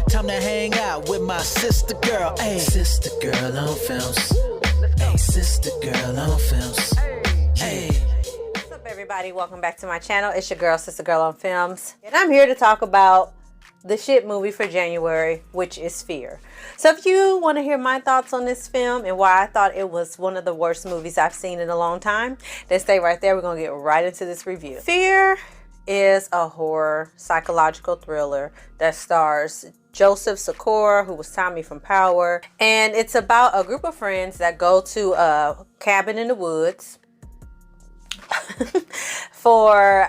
Time to hang out with my sister girl. Hey, sister girl on films. Hey, sister girl on films. Hey. What's up, everybody? Welcome back to my channel. It's your girl, Sister Girl on Films. And I'm here to talk about the shit movie for January, which is Fear. So if you want to hear my thoughts on this film and why I thought it was one of the worst movies I've seen in a long time, then stay right there. We're going to get right into this review. Fear is a horror psychological thriller that stars Joseph Sikora, who was Tommy from Power. And it's about a group of friends that go to a cabin in the woods for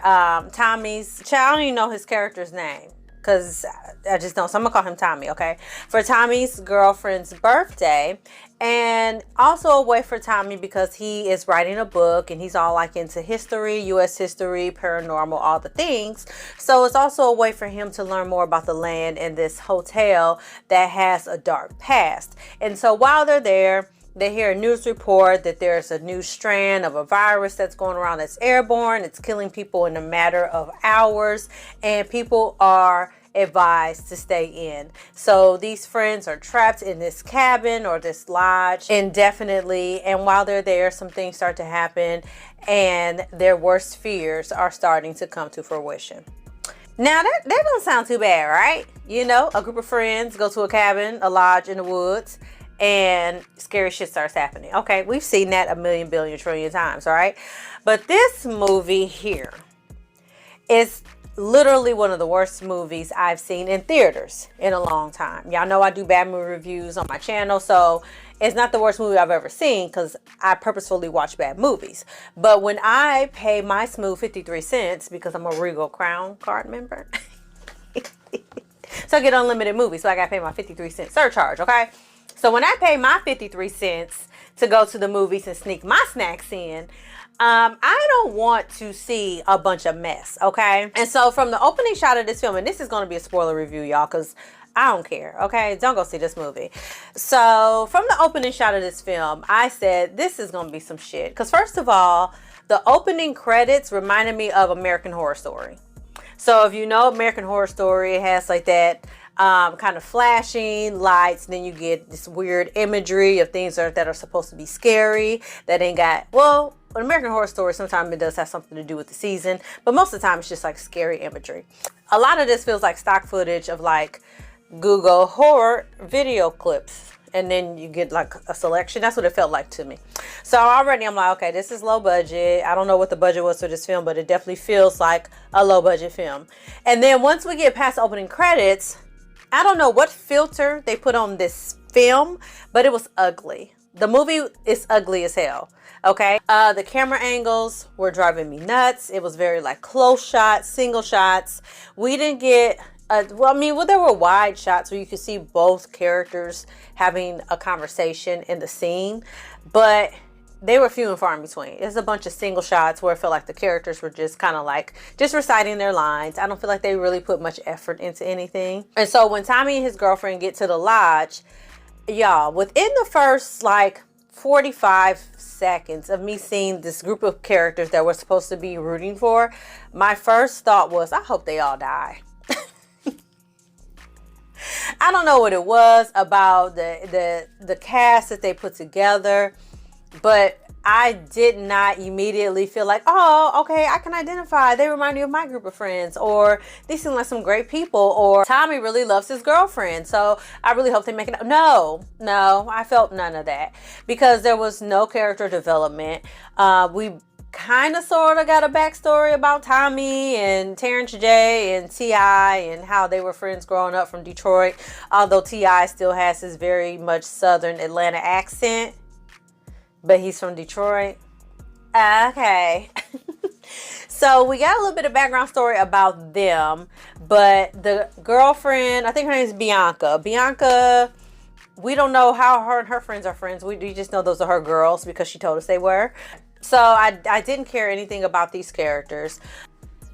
Tommy's child. I don't even know his character's name because I just don't. So I'm going to call him Tommy, okay? For Tommy's girlfriend's birthday. And also a way for Tommy because he is writing a book and he's all like into history, U.S. history, paranormal, all the things. So it's also a way for him to learn more about the land and this hotel that has a dark past. And so while they're there, they hear a news report that there's a new strand of a virus that's going around that's airborne. It's killing people in a matter of hours, and people are advised to stay in. So these friends are trapped in this cabin or this lodge indefinitely, and while they're there, some things start to happen and their worst fears are starting to come to fruition. Now that don't sound too bad, right? You know, a group of friends go to a cabin, a lodge in the woods, and scary shit starts happening. Okay, we've seen that a million, billion, trillion times, all right? But this movie here is literally one of the worst movies I've seen in theaters in a long time. Y'all know I do bad movie reviews on my channel, so it's not the worst movie I've ever seen because I purposefully watch bad movies. But when I pay my smooth 53 cents because I'm a Regal Crown card member, so I get unlimited movies, so I gotta pay my 53 cent surcharge, okay? So when I pay my 53 cents to go to the movies and sneak my snacks in, I don't want to see a bunch of mess, okay? And so from the opening shot of this film, and this is going to be a spoiler review, y'all, because I don't care, okay? Don't go see this movie. So from the opening shot of this film, I said, this is going to be some shit. Because first of all, the opening credits reminded me of American Horror Story. So if you know American Horror Story, it has like that kind of flashing lights, and then you get this weird imagery of things that are supposed to be scary that ain't got, well, an American Horror Story, sometimes it does have something to do with the season, but most of the time it's just like scary imagery. A lot of this feels like stock footage of like Google horror video clips, and then you get like a selection. That's what it felt like to me. So already I'm like, okay, this is low budget. I don't know what the budget was for this film, but it definitely feels like a low budget film. And then once we get past opening credits, I don't know what filter they put on this film, but it was ugly. The movie is ugly as hell. Okay. The camera angles were driving me nuts. It was very like close shots, single shots. We didn't get, there were wide shots where you could see both characters having a conversation in the scene, but they were few and far in between. There's a bunch of single shots where it felt like the characters were just kind of like just reciting their lines. I don't feel like they really put much effort into anything. And so when Tommy and his girlfriend get to the lodge, y'all, within the first like 45 seconds of me seeing this group of characters that we're supposed to be rooting for, my first thought was, I hope they all die. I don't know what it was about the cast that they put together, but I did not immediately feel like, oh, okay, I can identify. They remind me of my group of friends, or they seem like some great people, or Tommy really loves his girlfriend, so I really hope they make it up. No, I felt none of that because there was no character development. We kind of sort of got a backstory about Tommy and Terrence J and T.I. and how they were friends growing up from Detroit, although T.I. still has his very much Southern Atlanta accent. But he's from Detroit. Okay. So we got a little bit of background story about them. But the girlfriend, I think her name is Bianca. Bianca, we don't know how her and her friends are friends. We just know those are her girls because she told us they were. So I didn't care anything about these characters.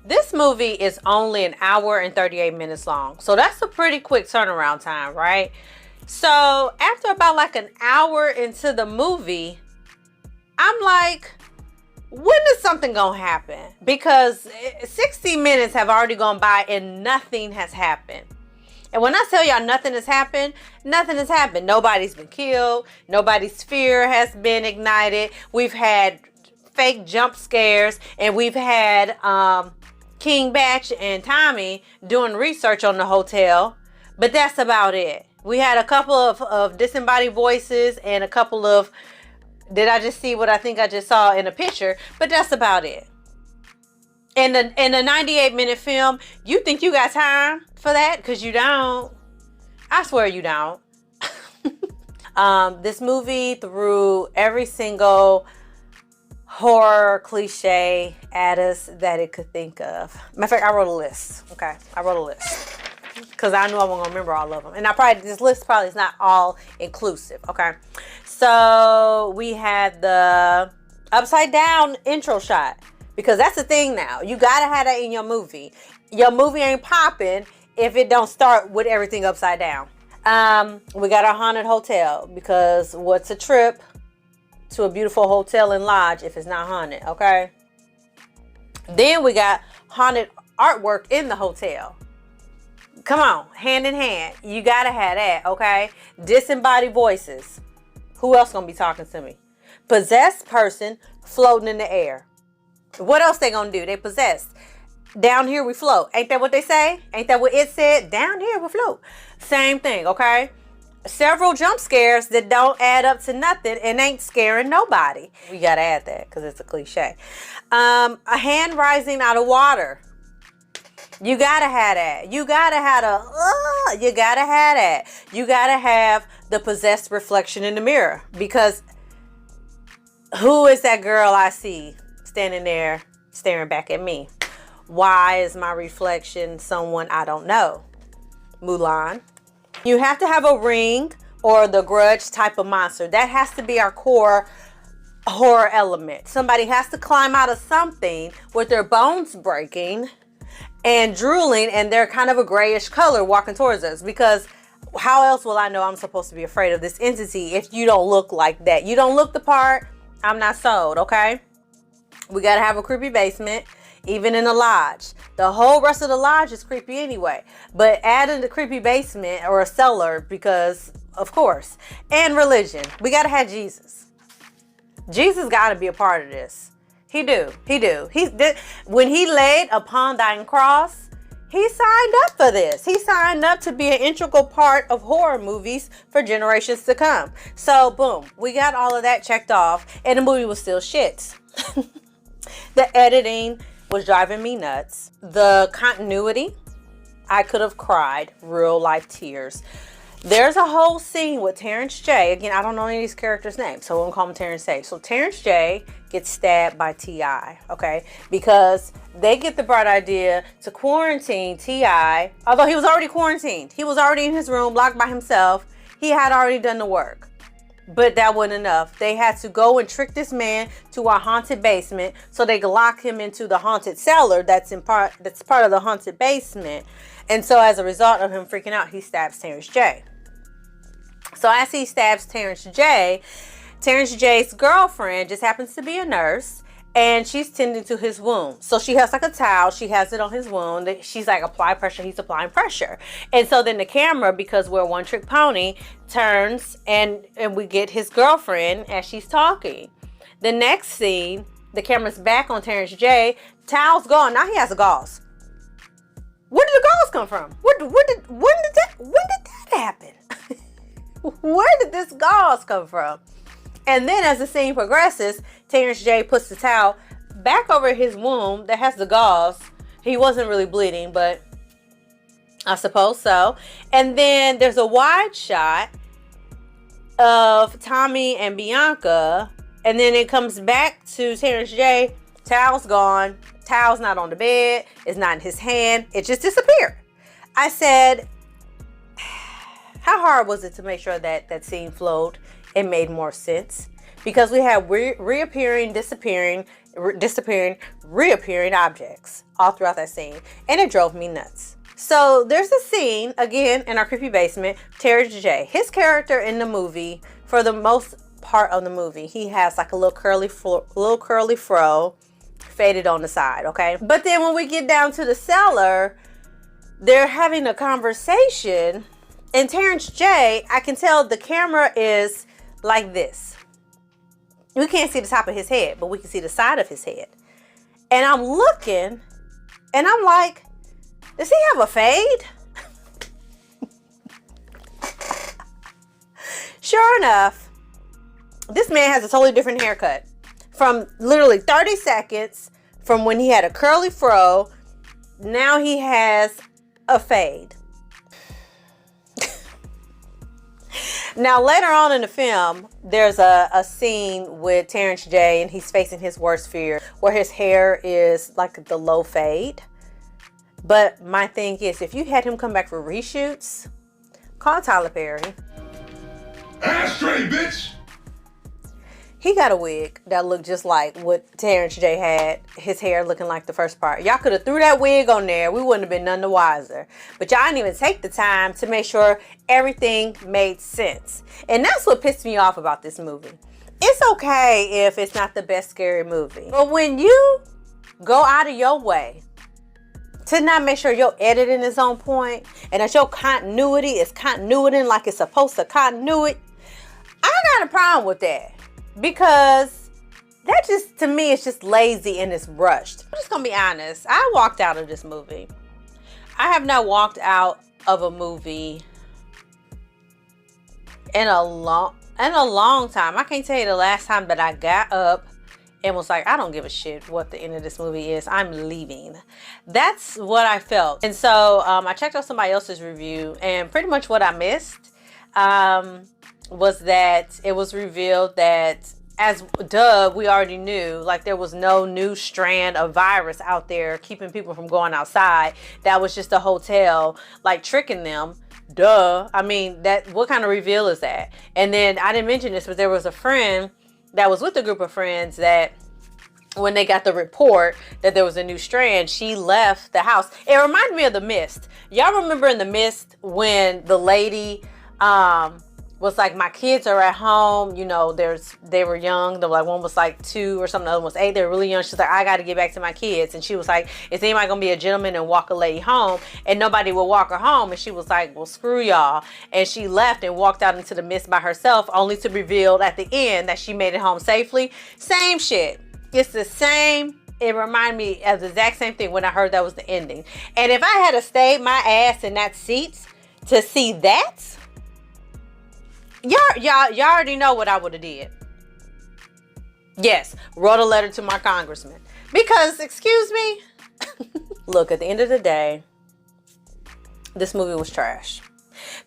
This movie is only an hour and 38 minutes long. So that's a pretty quick turnaround time, right? So after about like an hour into the movie, I'm like, when is something gonna happen? Because 60 minutes have already gone by and nothing has happened. And when I tell y'all nothing has happened, nothing has happened. Nobody's been killed. Nobody's fear has been ignited. We've had fake jump scares, and we've had King Batch and Tommy doing research on the hotel. But that's about it. We had a couple of disembodied voices and a couple of, did I just see what I think I just saw in a picture? But that's about it. In the 98-minute film, you think you got time for that? Because you don't. I swear you don't. This movie threw every single horror cliche at us that it could think of. Matter of fact, I wrote a list. Okay, I wrote a list because I knew I wasn't gonna remember all of them, and this list probably is not all inclusive. Okay, so we had the upside down intro shot, because that's the thing now. You gotta have that in your movie. Your movie ain't popping if it don't start with everything upside down. We got our haunted hotel, because what's a trip to a beautiful hotel and lodge if it's not haunted? Okay. Then we got haunted artwork in the hotel. Come on, hand in hand. You gotta have that, okay? Disembodied voices. Who else gonna be talking to me? Possessed person floating in the air. What else they gonna do? They possessed. Down here we float. Ain't that what they say? Ain't that what it said? Down here we float. Same thing, okay? Several jump scares that don't add up to nothing and ain't scaring nobody. We gotta add that because it's a cliche. A hand rising out of water. You gotta have that. You gotta have you gotta have that. You gotta have the possessed reflection in the mirror, because who is that girl I see standing there staring back at me? Why is my reflection someone I don't know? Mulan. You have to have a Ring or the Grudge type of monster. That has to be our core horror element. Somebody has to climb out of something with their bones breaking and drooling, and they're kind of a grayish color walking towards us, because how else will I know I'm supposed to be afraid of this entity if you don't look like that? You don't look the part, I'm not sold, okay? We got to have a creepy basement, even in a lodge. The whole rest of the lodge is creepy anyway, but add in the creepy basement or a cellar, because of course. And religion. We got to have Jesus. Jesus got to be a part of this. He do. When he laid upon thine cross, he signed up for this. He signed up to be an integral part of horror movies for generations to come. So boom, we got all of that checked off, and the movie was still shit. The editing was driving me nuts. The continuity, I could have cried real life tears. There's a whole scene with Terrence J. Again, I don't know any of these characters' names, so we'll call him Terrence J. So Terrence J gets stabbed by T.I., okay? Because they get the bright idea to quarantine T.I., although he was already quarantined. He was already in his room, locked by himself. He had already done the work. But that wasn't enough. They had to go and trick this man to a haunted basement so they could lock him into the haunted cellar that's part of the haunted basement. And so as a result of him freaking out, he stabs Terrence J. So as he stabs Terrence J's girlfriend just happens to be a nurse, and she's tending to his wound. So she has like a towel, she has it on his wound. She's like, apply pressure, he's applying pressure. And so then the camera, because we're a one trick pony, turns and we get his girlfriend as she's talking. The next scene, the camera's back on Terrence J. Towel's gone. Now he has a gauze. Where did the gauze come from? When did that happen? Where did this gauze come from? And then as the scene progresses, Terrence J puts the towel back over his wound that has the gauze. He wasn't really bleeding, but I suppose so. And then there's a wide shot of Tommy and Bianca. And then it comes back to Terrence J. Towel's gone. Towel's not on the bed. It's not in his hand. It just disappeared. I said, how hard was it to make sure that that scene flowed? It made more sense, because we have reappearing, disappearing, reappearing objects all throughout that scene, and it drove me nuts. So there's a scene again in our creepy basement. Terrence J, his character in the movie, for the most part of the movie, he has like a little curly fro faded on the side, okay? But then when we get down to the cellar, they're having a conversation, and Terrence J, I can tell the camera is like this. We can't see the top of his head, but we can see the side of his head. And I'm looking, and I'm like, does he have a fade? Sure enough, this man has a totally different haircut. From literally 30 seconds from when he had a curly fro, now he has a fade. Now, later on in the film, there's a scene with Terrence J, and he's facing his worst fear, where his hair is like the low fade. But my thing is, if you had him come back for reshoots, call Tyler Perry. Ashtray, bitch! He got a wig that looked just like what Terrence J had, his hair looking like the first part. Y'all could have threw that wig on there. We wouldn't have been none the wiser. But y'all didn't even take the time to make sure everything made sense. And that's what pissed me off about this movie. It's okay if it's not the best scary movie. But when you go out of your way to not make sure your editing is on point and that your continuity is continuing like it's supposed to continuity, I got a problem with that. Because that just, to me, it's just lazy and it's rushed. I'm just gonna be honest. I walked out of this movie. I have not walked out of a movie in a long time. I can't tell you the last time that I got up and was like, I don't give a shit what the end of this movie is. I'm leaving. That's what I felt. And so I checked out somebody else's review, and pretty much what I missed was that it was revealed that, as we already knew, like there was no new strand of virus out there keeping people from going outside. That was just a hotel like tricking them. I mean, what kind of reveal is that? And then I didn't mention this, but there was a friend that was with a group of friends that when they got the report that there was a new strand, she left the house. It reminded me of The Mist. Y'all remember in The Mist when the lady was like, my kids are at home, you know, they were young. They were like, one was like 2 or something, the other one was 8. They were really young. She's like, I got to get back to my kids. And she was like, is anybody gonna be a gentleman and walk a lady home? And nobody would walk her home. And she was like, well, screw y'all. And she left and walked out into the mist by herself, only to reveal at the end that she made it home safely. Same shit. It's the same. It reminded me of the exact same thing when I heard that was the ending. And if I had stayed my ass in that seat to see that, y'all already know what I would have did. Yes, wrote a letter to my congressman. Because, excuse me, look, at the end of the day, this movie was trash.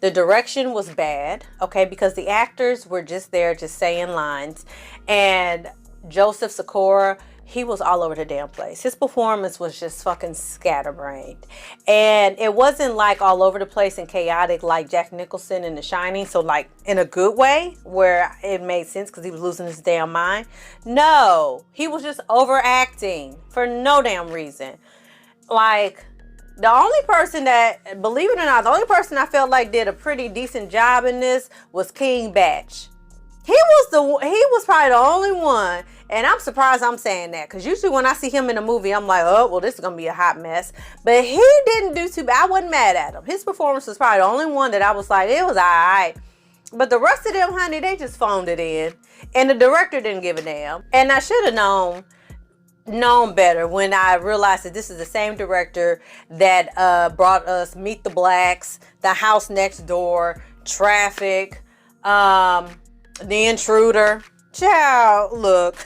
The direction was bad, okay, because the actors were just there just saying lines. And Joseph Sikora, he was all over the damn place. His performance was just fucking scatterbrained. And it wasn't like all over the place and chaotic like Jack Nicholson in The Shining. So like in a good way where it made sense because he was losing his damn mind. No, he was just overacting for no damn reason. Like the only person that, believe it or not, the only person I felt like did a pretty decent job in this was King Batch. He was probably the only one, and I'm surprised I'm saying that, because usually when I see him in a movie, I'm like, oh, well, this is going to be a hot mess. But he didn't do too bad. I wasn't mad at him. His performance was probably the only one that I was like, it was all right. But the rest of them, honey, they just phoned it in. And the director didn't give a damn. And I should have known better when I realized that this is the same director that brought us Meet the Blacks, The House Next Door, Traffic, The Intruder. Child, look.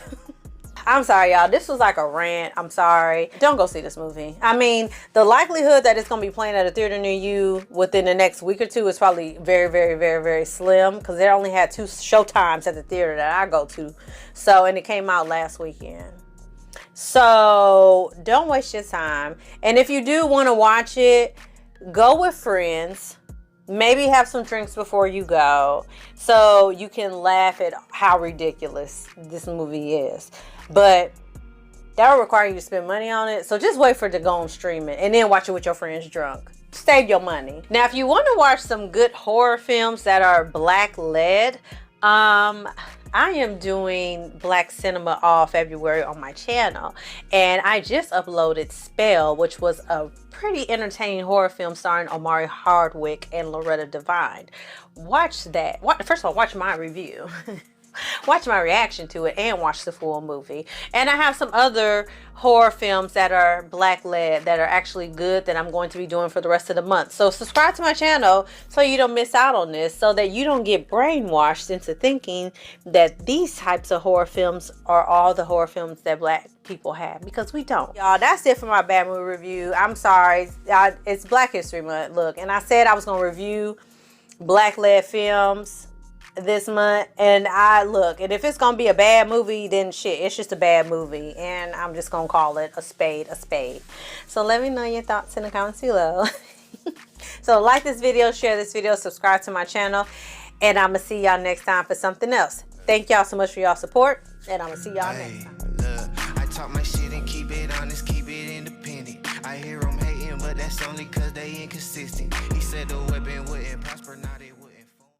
I'm sorry, y'all. This was like a rant. I'm sorry. Don't go see this movie. I mean, the likelihood that it's going to be playing at a theater near you within the next week or two is probably very, very, very, very slim, because they only had 2 show times at the theater that I go to. So, and it came out last weekend. So, don't waste your time. And if you do want to watch it, go with friends. Maybe have some drinks before you go so you can laugh at how ridiculous this movie is. But that will require you to spend money on it. So just wait for it to go on streaming and then watch it with your friends drunk. Save your money. Now, if you want to watch some good horror films that are black led, I am doing Black Cinema all February on my channel, and I just uploaded Spell, which was a pretty entertaining horror film starring Omari Hardwick and Loretta Devine. Watch that. First of all, watch my review. Watch my reaction to it and watch the full movie. And I have some other horror films that are Black led that are actually good that I'm going to be doing for the rest of the month. So subscribe to my channel so you don't miss out on this, so that you don't get brainwashed into thinking that these types of horror films are all the horror films that Black people have, because we don't. Y'all, that's it for my bad movie review. I'm sorry. It's Black History Month. Look, and I said I was going to review Black led films this month, and and if it's gonna be a bad movie, then shit, it's just a bad movie, and I'm just gonna call it a spade a spade. So let me know your thoughts in the comments below. So like this video, share this video, subscribe to my channel, and I'm gonna see y'all next time for something else. Thank y'all so much for y'all support, and I'm gonna see y'all next time. Look, I talk my shit and keep it honest, keep it independent. I hear them hating, but that's only cause they inconsistent. He said the weapon wouldn't prosper, now they would.